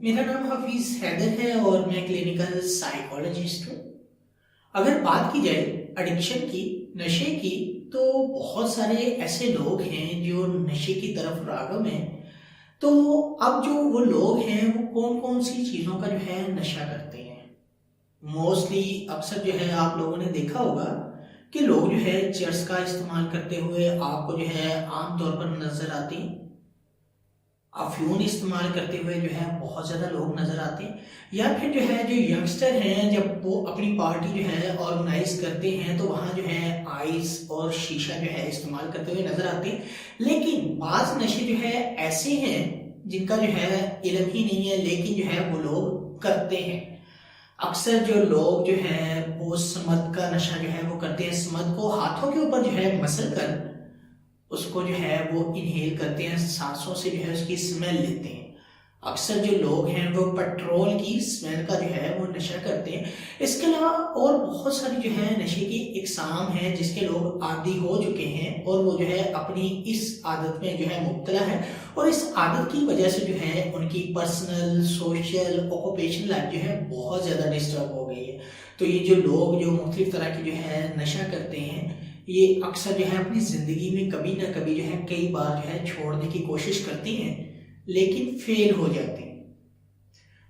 मेरा नाम हफीज हैदर है और मैं क्लिनिकल साइकोलॉजिस्ट हूँ। अगर बात की जाए एडिक्शन की, नशे की, तो बहुत सारे ऐसे लोग हैं जो नशे की तरफ राग़िब हैं। तो अब जो वो लोग हैं वो कौन कौन सी चीज़ों का जो है नशा करते हैं। मोस्टली अक्सर जो है आप लोगों ने देखा होगा कि लोग जो है चरस का इस्तेमाल करते हुए आपको जो है आम तौर पर नज़र आते हैं। अफ्यून इस्तेमाल करते हुए जो है बहुत ज़्यादा लोग नज़र आते हैं, या फिर जो है जो यंगस्टर हैं जब वो अपनी पार्टी जो है ऑर्गेनाइज करते हैं तो वहाँ जो है आइस और शीशा जो है इस्तेमाल करते हुए नज़र आते हैं। लेकिन बाज़ नशे जो है ऐसे हैं जिनका जो है इल्म ही नहीं है, लेकिन जो है वो लोग करते हैं। अक्सर जो लोग जो है वो स्मद का नशा जो है वो करते हैं। स्मद को हाथों के ऊपर जो है मसल कर उसको जो है वो इनहेल करते हैं, सांसों से जो है उसकी स्मेल लेते हैं। अक्सर जो लोग हैं वो पेट्रोल की स्मेल का जो है वो नशा करते हैं। इसके अलावा और बहुत सारी जो है नशे की इकसाम हैं जिसके लोग आदी हो चुके हैं और वो जो है अपनी इस आदत में जो है मुब्तला है, और इस आदत की वजह से जो है उनकी पर्सनल, सोशल, ऑक्यूपेशनल लाइफ जो है बहुत ज़्यादा डिस्टर्ब हो गई है। तो ये जो लोग जो मुख्तलिफ तरह की जो है नशा करते हैं, ये अक्सर जो है अपनी ज़िंदगी में कभी ना कभी जो है कई बार जो है छोड़ने की कोशिश करती हैं, लेकिन फेल हो जाते हैं।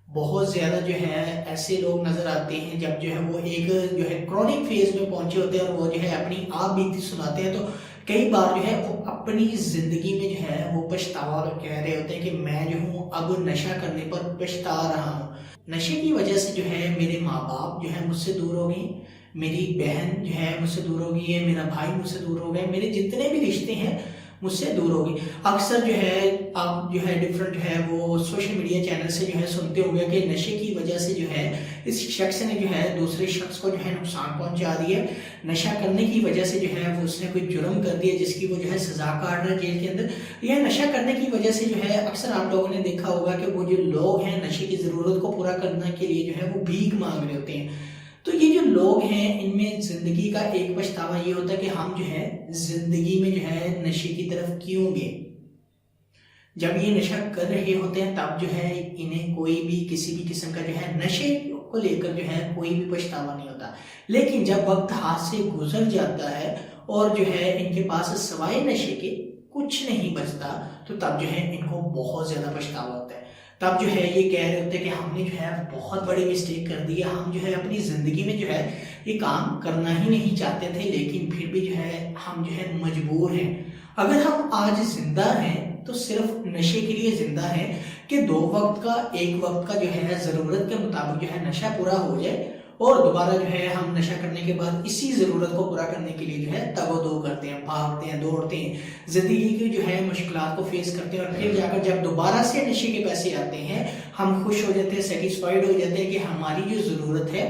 बहुत ज़्यादा जो है ऐसे लोग नज़र आते हैं जब जो है वो एक जो है क्रॉनिक फेज में पहुंचे होते हैं और वो जो है अपनी आप बीती सुनाते हैं, तो कई बार जो है वो अपनी ज़िंदगी में जो है वो पछतावा कह रहे होते हैं कि मैं जो हूँ अब नशा करने पर पछता रहा हूँ। नशे की वजह से जो है मेरे माँ बाप जो है मुझसे दूर हो गए, मेरी बहन जो है मुझसे दूर हो गई है, मेरा भाई मुझसे दूर हो गया, मेरे जितने भी रिश्ते हैं मुझसे दूर हो गए। अक्सर जो है आप जो है डिफरेंट जो है वो सोशल मीडिया चैनल से जो है सुनते होंगे कि नशे की वजह से जो है इस शख्स ने जो है दूसरे शख्स को जो है नुकसान पहुंचा दिया। नशा करने की वजह से जो है वो उसने कोई जुर्म कर दिया जिसकी वो जो है सजा काट रहा है जेल के अंदर। यह नशा करने की वजह से जो है अक्सर आप लोगों ने देखा होगा कि वो जो लोग हैं नशे की ज़रूरत को पूरा करने के लिए जो है वो भीख मांग रहे होते हैं। तो ये जो लोग हैं इनमें जिंदगी का एक पछतावा ये होता है कि हम जो है जिंदगी में जो है नशे की तरफ क्यों गए। जब ये नशा कर रहे होते हैं तब जो है इन्हें कोई भी किसी भी किस्म का जो है नशे को लेकर जो है कोई भी पछतावा नहीं होता। लेकिन जब वक्त हाथ से गुजर जाता है और जो है इनके पास सवाए नशे के कुछ नहीं बचता, तो तब जो है इनको बहुत ज्यादा पछतावा होता है। तब जो है ये कह रहे होते हैं कि हमने जो है बहुत बड़ी मिस्टेक कर दी है, हम जो है अपनी ज़िंदगी में जो है ये काम करना ही नहीं चाहते थे, लेकिन फिर भी जो है हम जो है मजबूर हैं। अगर हम आज जिंदा हैं तो सिर्फ नशे के लिए जिंदा हैं कि दो वक्त का, एक वक्त का जो है ज़रूरत के मुताबिक जो है नशा पूरा हो जाए और दोबारा जो है हम नशा करने के बाद इसी ज़रूरत को पूरा करने के लिए जो है तगो-दो करते हैं, भागते हैं, दौड़ते हैं, ज़िंदगी की जो है मुश्किलात को फेस करते हैं, और फिर जाकर जब दोबारा से नशे के पैसे आते हैं हम खुश हो जाते हैं, सेटिस्फाइड हो जाते हैं कि हमारी जो ज़रूरत है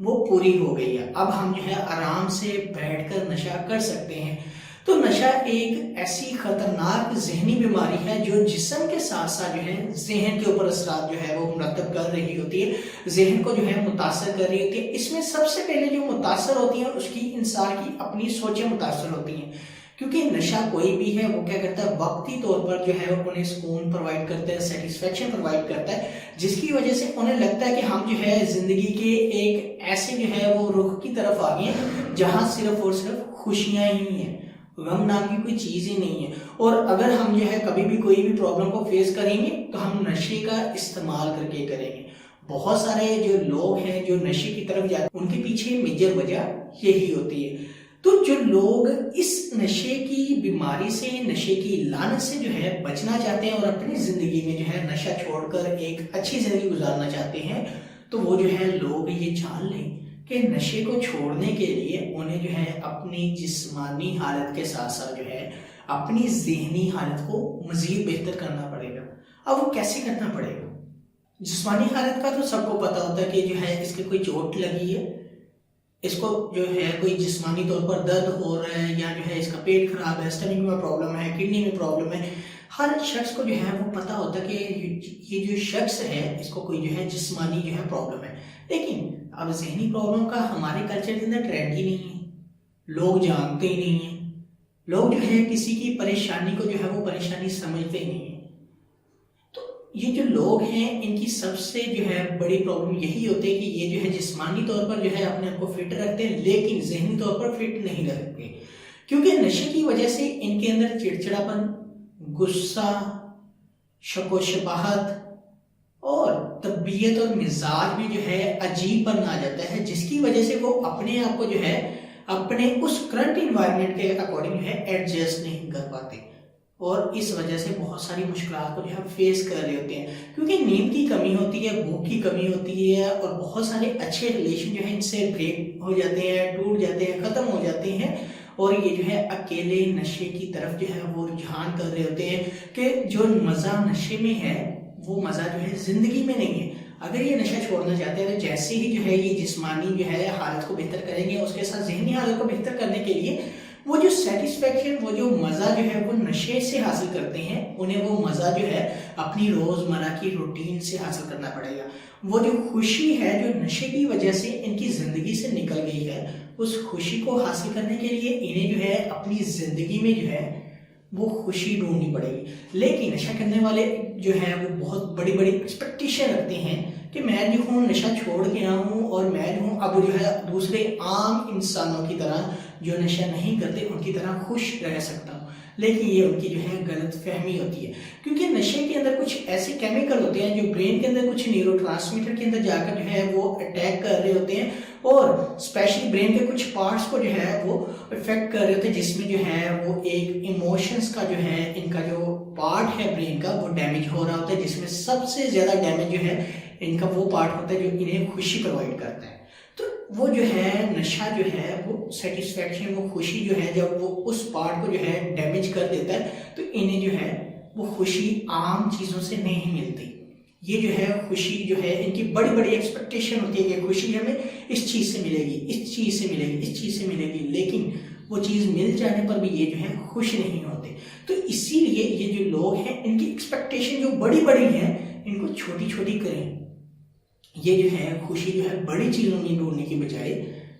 वो पूरी हो गई है, अब हम जो है आराम से बैठकर नशा कर सकते हैं। तो नशा एक ऐसी खतरनाक जहनी बीमारी है जो जिस्म के साथ साथ जो है जहन के ऊपर असरात जो है वो मुरतब कर रही होती है, जहन को जो है मुतासर कर रही होती है। इसमें सबसे पहले जो मुतासर होती है उसकी इंसान की अपनी सोचें मुतासर होती हैं, क्योंकि नशा कोई भी है वो क्या करता है वक्ती तौर पर जो है उन्हें सुकून प्रोवाइड करता है, सेटिस्फेक्शन प्रोवाइड करता है, जिसकी वजह से उन्हें लगता है कि हम जो है जिंदगी के एक ऐसे जो है वो रुख की तरफ आ गए हैं जहां सिर्फ और सिर्फ खुशियां ही हैं, गम नाम की कोई चीज ही नहीं है। और अगर हम जो है कभी भी कोई भी प्रॉब्लम को फेस करेंगे तो हम नशे का इस्तेमाल करके करेंगे। बहुत सारे जो लोग हैं जो नशे की तरफ जाते हैं उनके पीछे मेजर वजह यही होती है। तो जो लोग इस नशे की बीमारी से, नशे की लानत से जो है बचना चाहते हैं और अपनी जिंदगी में जो है नशा छोड़कर एक अच्छी जिंदगी गुजारना चाहते हैं, तो वो जो है लोग ये जान लें कि नशे को छोड़ने के लिए उन्हें जो है अपनी जिस्मानी हालत के साथ साथ जो है अपनी ज़हनी हालत को मज़ीद बेहतर करना पड़ेगा। अब वो कैसे करना पड़ेगा? जिस्मानी हालत का तो सबको पता होता है कि जो है इसके कोई चोट लगी है, इसको जो है कोई जिस्मानी तौर पर दर्द हो रहा है, या जो है इसका पेट खराब है, स्टमक में प्रॉब्लम है, किडनी में प्रॉब्लम है। हर शख्स को जो है वो पता होता है कि ये जो शख्स है इसको कोई जो है जिस्मानी जो है प्रॉब्लम है। लेकिन अब जहनी प्रॉब्लम का हमारे कल्चर के अंदर ट्रेंड ही नहीं है, लोग जानते ही नहीं है, लोग जो है किसी की परेशानी को जो है वो परेशानी समझते ही नहीं है। तो یہ جو لوگ ہیں ان کی سب سے جو ہے بڑی پرابلم یہی ہوتی ہے کہ یہ جو ہے جسمانی طور پر جو ہے اپنے آپ کو فٹ رکھتے ہیں لیکن ذہنی طور پر فٹ نہیں رکھتے، کیونکہ نشے کی وجہ سے ان کے اندر چڑچڑاپن، غصہ، شک و شبہت اور طبیعت اور مزاج میں جو ہے عجیب پن آ جاتا ہے، جس کی وجہ سے وہ اپنے آپ کو جو ہے اپنے اس کرنٹ انوائرمنٹ کے اکارڈنگ جو ہے ایڈجسٹ نہیں کر پاتے، اور اس وجہ سے بہت ساری مشکلات کو جو ہے فیس کر رہے ہوتے ہیں، کیونکہ نیند کی کمی ہوتی ہے، بھوک کی کمی ہوتی ہے، اور بہت سارے اچھے ریلیشن جو ہیں ان سے بریک ہو جاتے ہیں، ٹوٹ جاتے ہیں، ختم ہو جاتے ہیں، اور یہ جو ہے اکیلے نشے کی طرف جو ہے وہ رجحان کر رہے ہوتے ہیں کہ جو مزہ نشے میں ہے وہ مزہ جو ہے زندگی میں نہیں ہے۔ اگر یہ نشہ چھوڑنا چاہتے ہیں تو جیسے ہی جو ہے یہ جسمانی جو ہے حالت کو بہتر کریں گے، اس کے ساتھ ذہنی حالت کو بہتر کرنے کے لیے وہ جو سیٹسفیکشن، وہ جو مزہ جو ہے وہ نشے سے حاصل کرتے ہیں، انہیں وہ مزہ جو ہے اپنی روزمرہ کی روٹین سے حاصل کرنا پڑے گا۔ وہ جو خوشی ہے جو نشے کی وجہ سے ان کی زندگی سے نکل گئی ہے، اس خوشی کو حاصل کرنے کے لیے انہیں جو ہے اپنی زندگی میں جو ہے وہ خوشی ڈھونڈنی پڑے گی۔ لیکن نشہ کرنے والے جو ہے وہ بہت بڑی بڑی ایکسپیکٹیشن رکھتے ہیں کہ میں جو ہوں نشہ چھوڑ کے آؤں اور میں جو ہوں اب جو ہے دوسرے عام انسانوں کی طرح جو نشہ نہیں کرتے ان کی طرح خوش رہ سکتا ہوں، لیکن یہ ان کی جو ہے غلط فہمی ہوتی ہے، کیونکہ نشے کے اندر کچھ ایسے کیمیکل ہوتے ہیں جو برین کے اندر کچھ نیورو ٹرانسمیٹر کے اندر جا کر جو ہے وہ اٹیک کر رہے ہوتے ہیں، اور اسپیشلی برین کے کچھ پارٹس کو جو ہے وہ افیکٹ کر رہے ہوتے ہیں، جس میں جو ہے وہ ایک ایموشنز کا جو ہے ان کا جو پارٹ ہے برین کا وہ ڈیمیج ہو رہا ہوتا ہے، جس میں سب سے زیادہ ڈیمیج جو ہے ان کا وہ پارٹ ہوتا ہے جو انہیں خوشی پرووائڈ کرتا ہے۔ تو وہ جو ہے نشہ جو ہے وہ سیٹسفیکشن، وہ خوشی جو ہے جب وہ اس پارٹ کو جو ہے ڈیمیج کر دیتا ہے تو انہیں جو ہے وہ خوشی عام چیزوں سے نہیں ملتی۔ یہ جو ہے خوشی جو ہے ان کی بڑی بڑی ایکسپیکٹیشن ہوتی ہے کہ خوشی ہمیں اس چیز سے ملے گی، اس چیز سے ملے گی، اس چیز سے ملے گی، لیکن وہ چیز مل جانے پر بھی یہ جو ہے خوش نہیں ہوتے۔ تو اسی لیے یہ جو لوگ ہیں ان کی ایکسپیکٹیشن جو بڑی بڑی ہیں ان کو چھوٹی چھوٹی کریں۔ یہ جو ہے خوشی جو ہے بڑی چیزوں میں ڈھونڈنے کی بجائے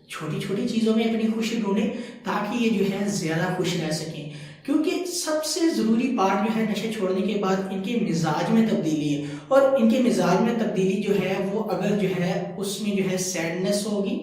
چھوٹی چھوٹی چیزوں میں اپنی خوشی ڈھونڈیں تاکہ یہ جو ہے زیادہ خوش رہ سکیں، کیونکہ سب سے ضروری پارٹ جو ہے نشے چھوڑنے کے بعد ان کے مزاج میں تبدیلی ہے، اور ان کے مزاج میں تبدیلی جو ہے وہ اگر جو ہے اس میں جو ہے سیڈنس ہوگی،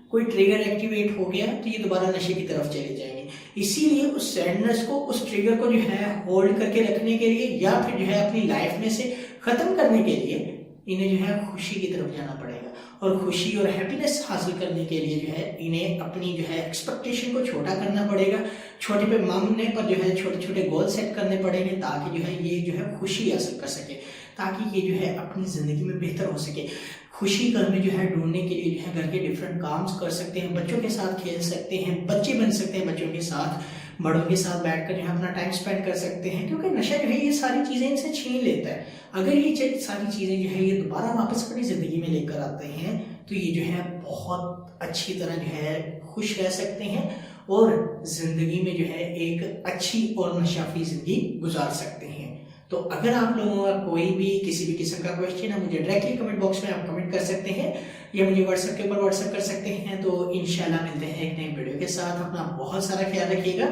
کوئی ٹریگر ایکٹیویٹ ہو گیا تو یہ دوبارہ نشے کی طرف چلے جائیں گے۔ اسی لیے اس سیڈنس کو، اس ٹریگر کو جو ہے ہولڈ کر کے رکھنے کے لیے یا پھر جو ہے اپنی لائف میں سے ختم کرنے کے لیے انہیں جو ہے خوشی کی طرف جانا پڑے گا، اور خوشی اور ہیپینس حاصل کرنے کے لیے جو ہے انہیں اپنی جو ہے ایکسپیکٹیشن کو چھوٹا کرنا پڑے گا، چھوٹے پہ مانگنے پر جو ہے چھوٹے چھوٹے گول سیٹ کرنے پڑیں گے تاکہ جو ہے یہ جو ہے خوشی حاصل کر سکے، تاکہ یہ جو ہے اپنی زندگی میں بہتر ہو سکے۔ خوشی گھر میں جو ہے ڈھونڈنے کے لیے جو ہے گھر کے ڈفرینٹ کامز کر سکتے ہیں، بچوں کے ساتھ کھیل سکتے ہیں، بچے بن سکتے ہیں بچوں کے ساتھ، بڑوں کے ساتھ بیٹھ کر جو ہے اپنا ٹائم سپینڈ کر سکتے ہیں، کیونکہ نشہ جو ہے یہ ساری چیزیں ان سے چھین لیتا ہے۔ اگر یہ ساری چیزیں جو ہے یہ دوبارہ واپس اپنی زندگی میں لے کر آتے ہیں تو یہ جو ہے بہت اچھی طرح جو ہے خوش رہ سکتے ہیں اور زندگی میں جو ہے ایک اچھی اور نشہ فری زندگی گزار سکتے ہیں۔ تو اگر آپ لوگوں کا کوئی بھی کسی بھی قسم کا کویشچن ہے مجھے ڈائریکٹلی کمنٹ باکس میں آپ کمنٹ کر سکتے ہیں یا مجھے واٹس ایپ کے اوپر واٹس ایپ کر سکتے ہیں۔ تو انشاءاللہ ملتے ہیں ایک نئی ویڈیو کے ساتھ، اپنا بہت سارا خیال رکھیے گا۔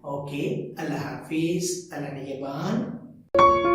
اوکے، اللہ حافظ، اللہ نگہبان۔